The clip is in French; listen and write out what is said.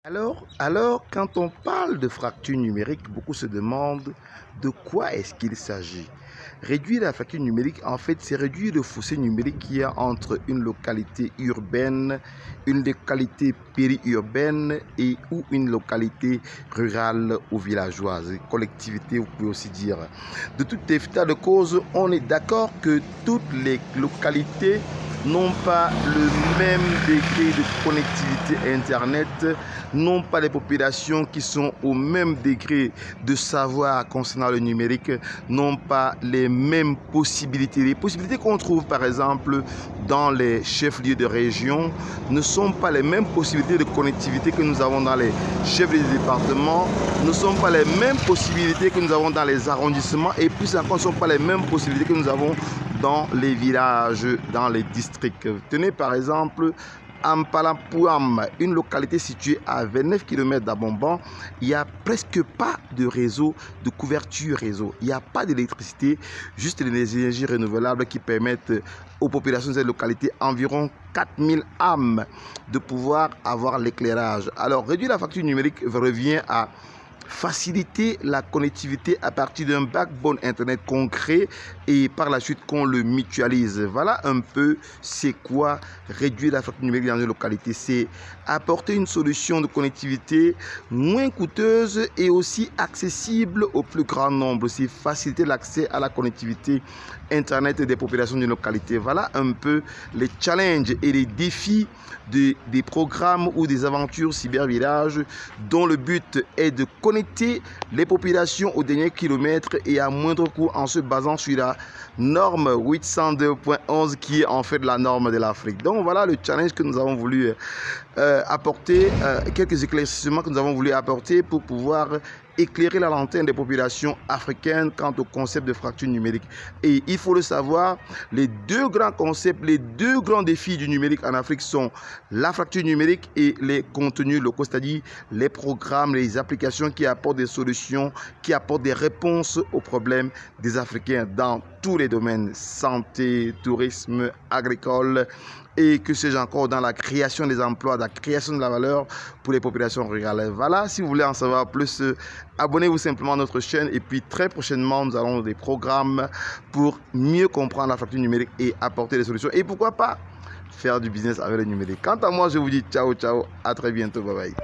Alors, quand on parle de fracture numérique, beaucoup se demandent de quoi est-ce qu'il s'agit. Réduire la fracture numérique, en fait, c'est réduire le fossé numérique qu'il y a entre une localité urbaine, une localité périurbaine ou une localité rurale ou villageoise, collectivité, vous pouvez aussi dire. De tout état de cause, on est d'accord que toutes les localités n'ont pas le même degré de connectivité Internet, n'ont pas les populations qui sont au même degré de savoir concernant le numérique, n'ont pas les mêmes possibilités. Les possibilités qu'on trouve par exemple dans les chefs-lieux de région ne sont pas les mêmes possibilités de connectivité que nous avons dans les chefs-lieux de département, ne sont pas les mêmes possibilités que nous avons dans les arrondissements et plus encore ne sont pas les mêmes possibilités que nous avons dans les villages, dans les districts. Tenez par exemple Ampalapouam, une localité située à 29 km d'Abomban, il n'y a presque pas de réseau, de couverture réseau. Il n'y a pas d'électricité, juste des énergies renouvelables qui permettent aux populations de cette localité, environ 4000 âmes, de pouvoir avoir l'éclairage. Alors, réduire la facture numérique revient à faciliter la connectivité à partir d'un backbone Internet concret et par la suite qu'on le mutualise. Voilà un peu c'est quoi réduire la facture numérique dans une localité. C'est apporter une solution de connectivité moins coûteuse et aussi accessible au plus grand nombre. C'est faciliter l'accès à la connectivité Internet des populations d'une localité. Voilà un peu les challenges et les défis des programmes ou des aventures cybervillage dont le but est de connecter les populations au dernier kilomètre et à moindre coût en se basant sur la norme 802.11 qui est en fait la norme de l'Afrique. Donc voilà le challenge que nous avons voulu apporter, quelques éclaircissements que nous avons voulu apporter pour pouvoir éclairer la lanterne des populations africaines quant au concept de fracture numérique. Et il faut le savoir, les deux grands concepts, les deux grands défis du numérique en Afrique sont la fracture numérique et les contenus locaux, c'est-à-dire les programmes, les applications qui apportent des solutions, qui apportent des réponses aux problèmes des Africains dans tous les domaines, santé, tourisme, agricole, et que sais-je encore dans la création des emplois, la création de la valeur pour les populations rurales. Voilà, si vous voulez en savoir plus, abonnez-vous simplement à notre chaîne et puis très prochainement, nous allons des programmes pour mieux comprendre la fracture numérique et apporter des solutions. Et pourquoi pas faire du business avec le numérique. Quant à moi, je vous dis ciao, ciao, à très bientôt, bye bye.